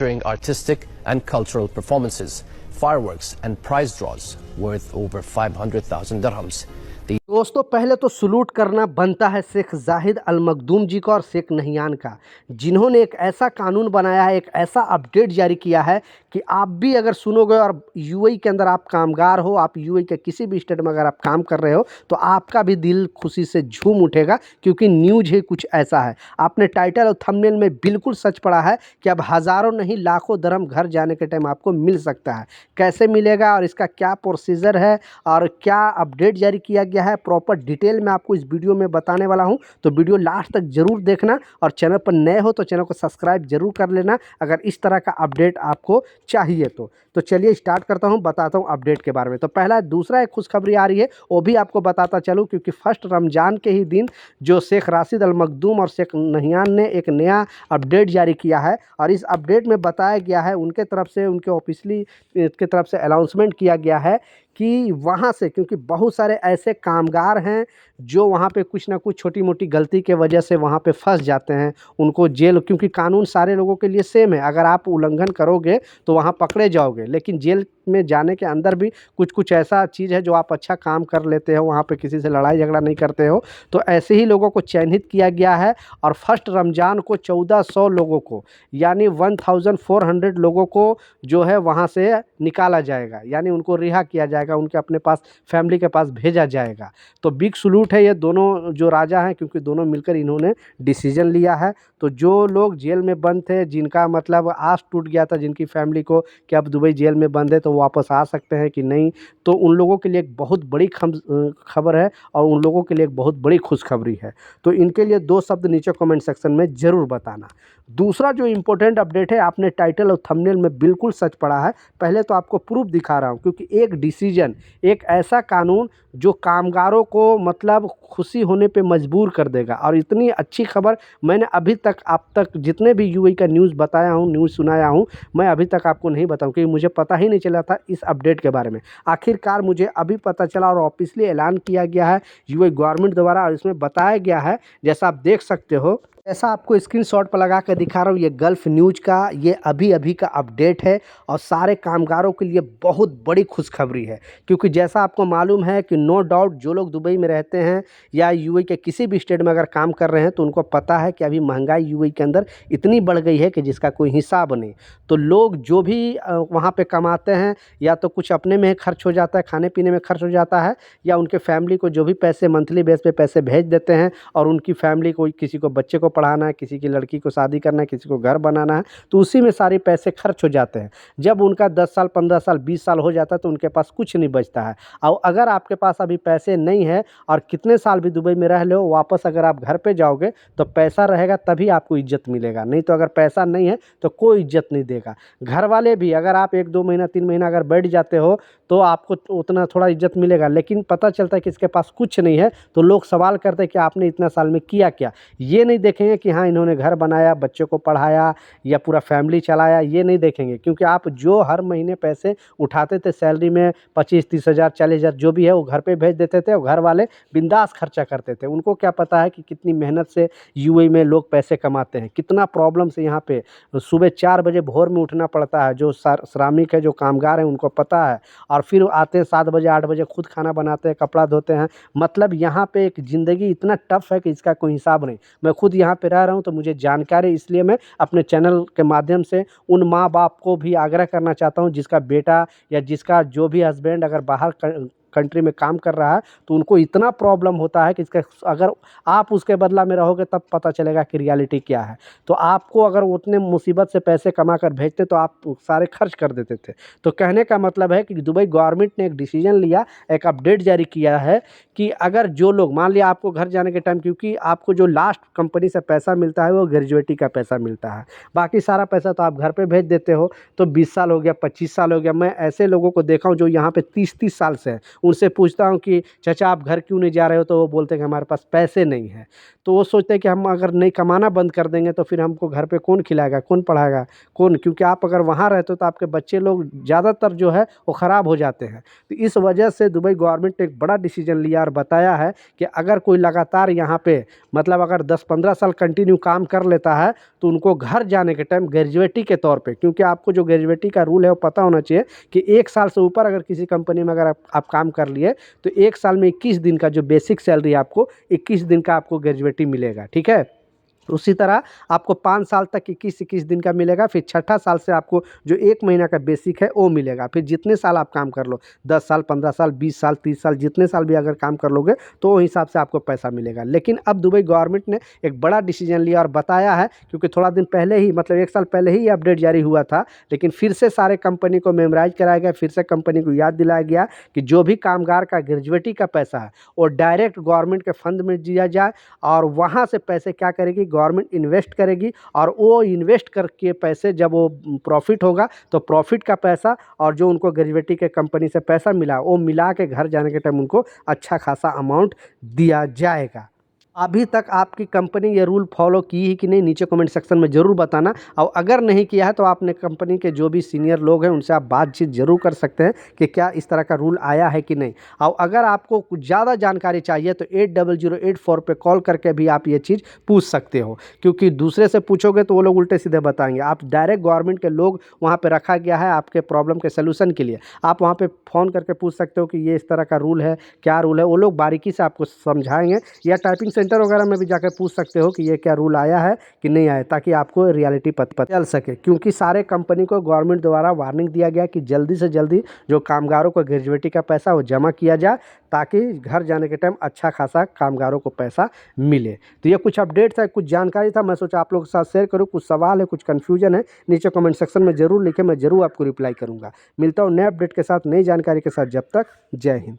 During artistic and cultural performances, fireworks and prize draws worth over 500,000 dirhams. दोस्तों पहले तो salute करना बनता है शेख जाहिद अल मखदूम जी का और शेख नहियान का, जिन्होंने एक ऐसा कानून बनाया है, एक ऐसा अपडेट जारी किया है कि आप भी अगर सुनोगे और यूएई के अंदर आप कामगार हो, आप यूएई के किसी भी स्टेट में अगर आप काम कर रहे हो तो आपका भी दिल खुशी से झूम उठेगा, क्योंकि न्यूज़ ही कुछ ऐसा है। आपने टाइटल और थंबनेल में बिल्कुल सच पढ़ा है कि अब हज़ारों नहीं लाखों दरहम घर जाने के टाइम आपको मिल सकता है। कैसे मिलेगा और इसका क्या प्रोसीजर है और क्या अपडेट जारी किया गया है, प्रॉपर डिटेल में आपको इस वीडियो में बताने वाला हूं। तो वीडियो लास्ट तक जरूर देखना और चैनल पर नए हो तो चैनल को सब्सक्राइब जरूर कर लेना अगर इस तरह का अपडेट आपको चाहिए तो चलिए स्टार्ट करता हूं, बताता हूं अपडेट के बारे में। तो पहला दूसरा एक खुशखबरी आ रही है, वो भी आपको बताता चलूं, क्योंकि फर्स्ट रमज़ान के ही दिन जो शेख राशिद अल मखदूम और शेख नहियान ने एक नया अपडेट जारी किया है और इस अपडेट में बताया गया है, उनके तरफ से, उनके ऑफिशियली की तरफ से अनाउंसमेंट किया गया है कि वहाँ से, क्योंकि बहुत सारे ऐसे कामगार हैं जो वहाँ पे कुछ ना कुछ छोटी मोटी गलती के वजह से वहाँ पे फंस जाते हैं, उनको जेल, क्योंकि कानून सारे लोगों के लिए सेम है, अगर आप उल्लंघन करोगे तो वहाँ पकड़े जाओगे, लेकिन जेल में जाने के अंदर भी कुछ कुछ ऐसा चीज़ है जो आप अच्छा काम कर लेते हो, वहाँ पे किसी से लड़ाई झगड़ा नहीं करते हो, तो ऐसे ही लोगों को चयनित किया गया है और फर्स्ट रमज़ान को 1400 लोगों को, यानी 1400 लोगों को जो है वहाँ से निकाला जाएगा, यानी उनको रिहा किया जाएगा, उनके अपने पास फैमिली के पास भेजा जाएगा। तो बिग सलूट है ये दोनों जो राजा हैं, क्योंकि दोनों मिलकर इन्होंने डिसीजन लिया है। तो जो लोग जेल में बंद थे, जिनका मतलब आस टूट गया था, जिनकी फैमिली को कि अब दुबई जेल में बंद है तो वापस आ सकते हैं कि नहीं, तो उन लोगों के लिए एक बहुत बड़ी खबर है और उन लोगों के लिए एक बहुत बड़ी खुशखबरी है। तो इनके लिए दो शब्द नीचे कमेंट सेक्शन में ज़रूर बताना। दूसरा जो इम्पोर्टेंट अपडेट है, आपने टाइटल और थंबनेल में बिल्कुल सच पढ़ा है, पहले तो आपको प्रूफ दिखा रहा हूँ, क्योंकि एक डिसीजन, एक ऐसा कानून जो कामगारों को मतलब खुशी होने पे मजबूर कर देगा। और इतनी अच्छी खबर मैंने अभी तक, आप तक जितने भी यूएई का न्यूज़ बताया हूँ, न्यूज़ सुनाया हूँ, मैं अभी तक आपको नहीं बताऊँ, क्योंकि मुझे पता ही नहीं चला था इस अपडेट के बारे में। आखिरकार मुझे अभी पता चला और ऑफिशियली ऐलान किया गया है यूएई गवर्नमेंट द्वारा, और इसमें बताया गया है, जैसा आप देख सकते हो, ऐसा आपको स्क्रीनशॉट पर लगा कर दिखा रहा हूँ, ये गल्फ़ न्यूज़ का ये अभी का अपडेट है और सारे कामगारों के लिए बहुत बड़ी खुशखबरी है। क्योंकि जैसा आपको मालूम है कि नो डाउट जो लोग दुबई में रहते हैं या यूएई के किसी भी स्टेट में अगर काम कर रहे हैं तो उनको पता है कि अभी महंगाई यूएई के अंदर इतनी बढ़ गई है कि जिसका कोई हिसाब नहीं। तो लोग जो भी वहाँ पे कमाते हैं, या तो कुछ अपने में खर्च हो जाता है, खाने पीने में खर्च हो जाता है, या उनके फैमिली को जो भी पैसे मंथली बेस पे पैसे भेज देते हैं, और उनकी फैमिली को, किसी को बच्चे को पढ़ाना है, किसी की लड़की को शादी करना है, किसी को घर बनाना है, तो उसी में सारे पैसे खर्च हो जाते हैं। जब उनका 10 साल, 15 साल, 20 साल हो जाता है तो उनके पास कुछ नहीं बचता है। और अगर आपके पास अभी पैसे नहीं है और कितने साल भी दुबई में रह लो, वापस अगर आप घर पे जाओगे तो पैसा रहेगा तभी आपको इज्जत मिलेगा, नहीं तो अगर पैसा नहीं है तो कोई इज्जत नहीं देगा। घर वाले भी, अगर आप 1-2 महीना, 3 महीना अगर बैठ जाते हो तो आपको उतना थोड़ा इज्जत मिलेगा, लेकिन पता चलता है कि इसके पास कुछ नहीं है तो लोग सवाल करते हैं कि आपने इतना साल में किया क्या। ये नहीं देखेंगे कि हाँ इन्होंने घर बनाया, बच्चों को पढ़ाया या पूरा फैमिली चलाया, ये नहीं देखेंगे, क्योंकि आप जो हर महीने पैसे उठाते थे सैलरी में 25-30 हज़ार, 40 हज़ार जो भी है, वो घर पे भेज देते थे और घर वाले बिंदास खर्चा करते थे। उनको क्या पता है कि कितनी मेहनत से यूएई में लोग पैसे कमाते हैं, कितना प्रॉब्लम से यहाँ पे सुबह 4 बजे भोर में उठना पड़ता है। जो श्रमिक है, जो कामगार हैं, उनको पता है, और फिर आते हैं 7 बजे, 8 बजे, खुद खाना बनाते हैं, कपड़ा धोते हैं। मतलब यहाँ पे एक ज़िंदगी इतना टफ है कि इसका कोई हिसाब नहीं। मैं खुद यहाँ पे रह रहा हूँ तो मुझे जानकारी, इसलिए मैं अपने चैनल के माध्यम से उन माँ बाप को भी आग्रह करना चाहता हूँ जिसका बेटा या जिसका जो भी हस्बैंड अगर बाहर कंट्री में काम कर रहा है, तो उनको इतना प्रॉब्लम होता है कि इसका, अगर आप उसके बदला में रहोगे तब पता चलेगा कि रियलिटी क्या है। तो आपको अगर उतने मुसीबत से पैसे कमा कर भेजते तो आप सारे खर्च कर देते थे। तो कहने का मतलब है कि दुबई गवर्नमेंट ने एक डिसीजन लिया, एक अपडेट जारी किया है कि अगर जो लोग, मान लिया आपको घर जाने के टाइम, क्योंकि आपको जो लास्ट कंपनी से पैसा मिलता है वो ग्रेजुएटी का पैसा मिलता है, बाकी सारा पैसा तो आप घर पे भेज देते हो। तो 20 साल हो गया, 25 साल हो गया, मैं ऐसे लोगों को देखा हूँ जो यहाँ पे 30-30 साल से हैं, उनसे पूछता हूँ कि चाचा आप घर क्यों नहीं जा रहे हो, तो वो बोलते हैं कि हमारे पास पैसे नहीं हैं। तो वो सोचते हैं कि हम अगर नहीं कमाना बंद कर देंगे तो फिर हमको घर पे कौन खिलाएगा, कौन पढ़ाएगा, कौन, क्योंकि आप अगर वहाँ रहते हो तो आपके बच्चे लोग ज़्यादातर जो है वो ख़राब हो जाते हैं। तो इस वजह से दुबई गवर्नमेंट ने एक बड़ा डिसीजन लिया और बताया है कि अगर कोई लगातार यहाँ पे मतलब अगर 10-15 साल कंटिन्यू काम कर लेता है तो उनको घर जाने के टाइम ग्रेजुएटी के तौर पे, क्योंकि आपको जो ग्रेजुएटी का रूल है वो पता होना चाहिए कि 1 साल से ऊपर अगर किसी कंपनी में अगर आप काम कर लिए तो 1 साल में 21 दिन का जो बेसिक सैलरी आपको 21 दिन का आपको ग्रेजुएटी मिलेगा, ठीक है। उसी तरह आपको 5 साल तक 21-21 दिन का मिलेगा, फिर छठा साल से आपको जो 1 महीना का बेसिक है वो मिलेगा। फिर जितने साल आप काम कर लो, 10 साल, 15 साल, 20 साल, 30 साल, जितने साल भी अगर काम कर लोगे तो वो हिसाब से आपको पैसा मिलेगा। लेकिन अब दुबई गवर्नमेंट ने एक बड़ा डिसीजन लिया और बताया है, क्योंकि थोड़ा दिन पहले ही मतलब 1 साल पहले ही ये अपडेट जारी हुआ था, लेकिन फिर से सारे कंपनी को मेमोराइज़ कराया गया, फिर से कंपनी को याद दिलाया गया कि जो भी कामगार का ग्रेजुएटी का पैसा है वो डायरेक्ट गवर्नमेंट के फंड में दिया जाए और वहाँ से पैसे क्या करेगी गवर्नमेंट इन्वेस्ट करेगी और वो इन्वेस्ट करके पैसे जब वो प्रॉफिट होगा तो प्रॉफिट का पैसा और जो उनको ग्रेजुएटी के कंपनी से पैसा मिला वो मिला के घर जाने के टाइम उनको अच्छा खासा अमाउंट दिया जाएगा। अभी तक आपकी कंपनी ये रूल फॉलो की है कि नहीं, नीचे कमेंट सेक्शन में ज़रूर बताना। और अगर नहीं किया है तो आपने कंपनी के जो भी सीनियर लोग हैं उनसे आप बातचीत ज़रूर कर सकते हैं कि क्या इस तरह का रूल आया है कि नहीं। और अगर आपको कुछ ज़्यादा जानकारी चाहिए तो 8008 पे कॉल करके भी आप ये चीज़ पूछ सकते हो, क्योंकि दूसरे से पूछोगे तो वो लोग उल्टे सीधे बताएंगे। आप डायरेक्ट गवर्नमेंट के लोग वहाँ पर रखा गया है आपके प्रॉब्लम के सोल्यूशन के लिए, आप वहाँ पर फ़ोन करके पूछ सकते हो कि ये इस तरह का रूल है, क्या रूल है, वो लोग बारीकी से आपको समझाएंगे। या टाइपिंग सेंटर वगैरह में भी जाकर पूछ सकते हो कि ये क्या रूल आया है कि नहीं आया, ताकि आपको रियलिटी पता चल सके। क्योंकि सारे कंपनी को गवर्नमेंट द्वारा वार्निंग दिया गया कि जल्दी से जल्दी जो कामगारों को ग्रेजुएटी का पैसा वो जमा किया जाए, ताकि घर जाने के टाइम अच्छा खासा कामगारों को पैसा मिले। तो ये कुछ अपडेट्स है, कुछ जानकारी था, मैं सोचा आप लोगों के साथ शेयर करूँ। कुछ सवाल है, कुछ कन्फ्यूजन है, नीचे कमेंट सेक्शन में ज़रूर लिखें, मैं ज़रूर आपको रिप्लाई करूँगा। मिलता हूँ नए अपडेट के साथ, नई जानकारी के साथ। जब तक जय हिंद।